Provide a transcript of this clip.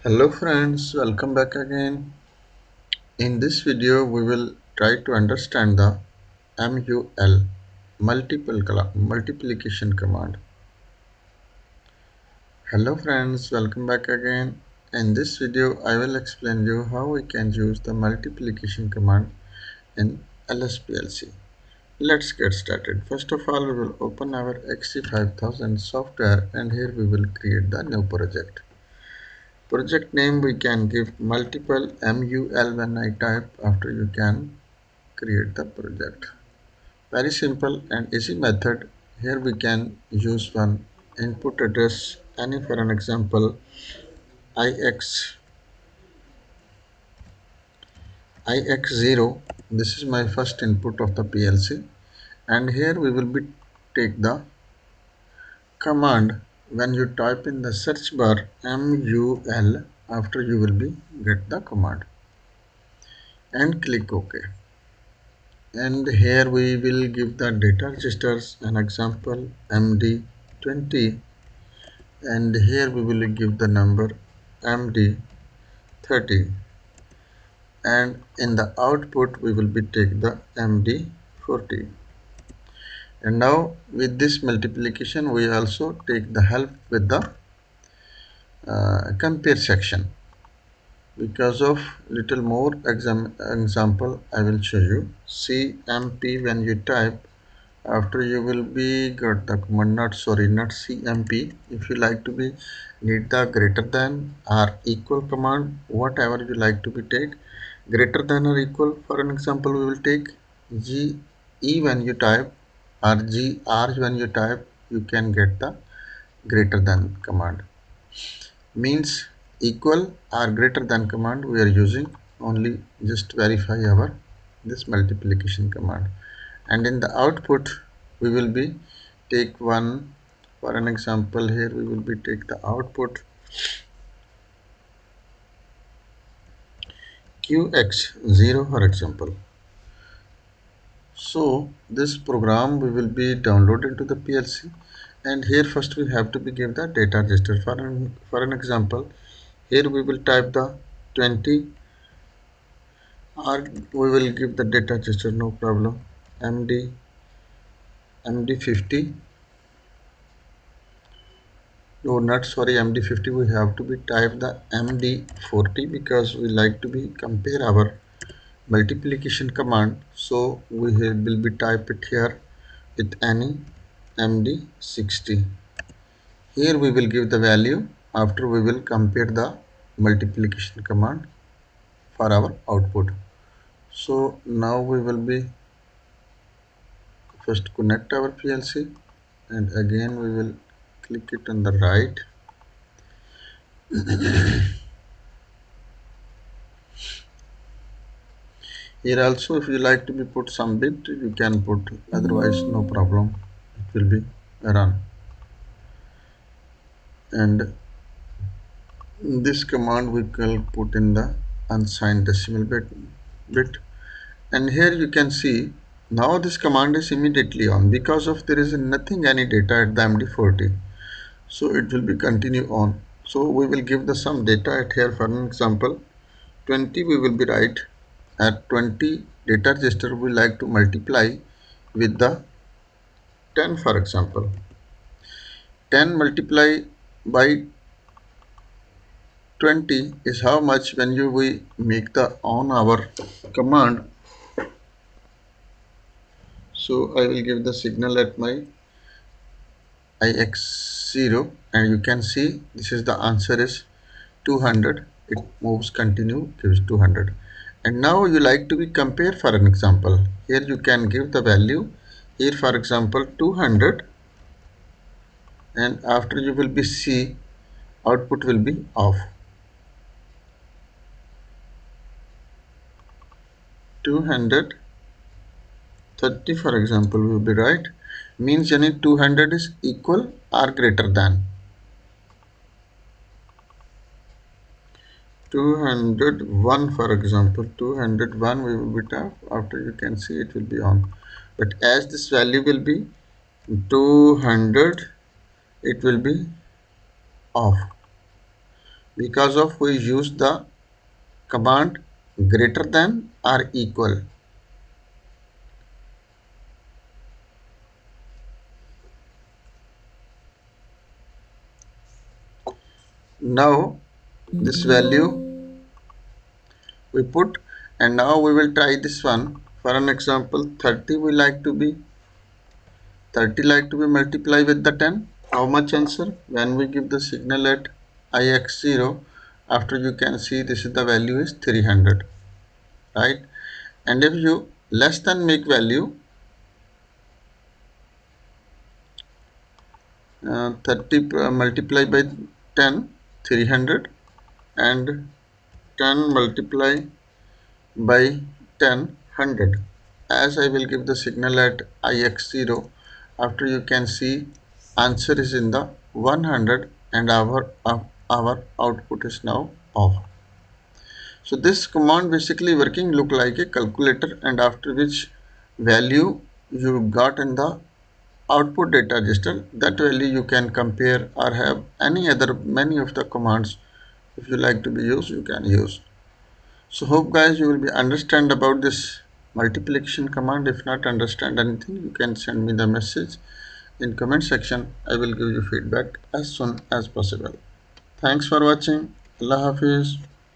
Hello friends, welcome back again. In this video we will try to understand the MUL multiplication command. Hello friends, welcome back again. In this video I will explain you how we can use the multiplication command in LS PLC. Let's get started. First of all, we will open our XE5000 software and here we will create the new project. Project name we can give multiple MUL when I type after you can create the project. Very simple and easy method. Here we can use one input address any for an example IX0. This is my first input of the PLC and here we will be take the command. When you type in the search bar MUL, after you will be get the command and click OK. And here we will give the data registers an example MD20 and here we will give the number MD30 and in the output we will be take the MD40. And now with this multiplication we also take the help with the compare section. Because of little more example I will show you. CMP when you type, after you will be got the command not CMP. If you like to be need the greater than or equal command, whatever you like to be take, greater than or equal. For an example we will take GE when you type or GR when you type, you can get the greater than command. Means equal or greater than command we are using only just verify our this multiplication command. And in the output we will be take one. For an example here we will be take the output QX0 for example. So this program we will be downloaded to the PLC and here first we have to be give the data register. For an example here we will type the 20 or we will give the data register, no problem. MD50, no not MD50, we have to be type the MD40 because we like to be compare our multiplication command, so we will be type it here with any MD60. Here we will give the value, after we will compare the multiplication command for our output. So now we will be first connect our PLC and again we will click it on the right. Here also if you like to be put some bit you can put, otherwise no problem, it will be run. And this command we will put in the unsigned decimal bit and here you can see now this command is immediately on because of there is nothing any data at the MD40, so it will be continue on. So we will give the some data at here. For an example 20 we will be write at 20 data register we like to multiply with the 10. For example 10 multiply by 20 is how much when you we make the on our command. So I will give the signal at my IX0 and you can see this is the answer is 200. It moves continue, gives 200. And now you like to be compare. For an example here you can give the value here, for example 200, and after you will be see output will be off. 230 for example will be right, means any 200 is equal or greater than 201. For example 201 we will be tap, after you can see it will be on, but as this value will be 200 it will be off. because of we use the command greater than or equal. Now this value we put, and now we will try this one. For an example, 30 like to be multiplied with the 10. How much answer? When we give the signal at ix0, after you can see this is the value is 300, right? And if you less than make value 30 multiply by 10, 300, and 10 multiply by 10, 100. As I will give the signal at ix0, after you can see answer is in the 100 and our output is now off. So this command basically working look like a calculator, and after which value you got in the output data register, that value you can compare or have any other many of the commands. If you like to be used, you can use. So hope guys you will be understand about this multiplication command. If not understand anything, you can send me the message in comment section. I will give you feedback as soon as possible. Thanks for watching. Allah Hafiz.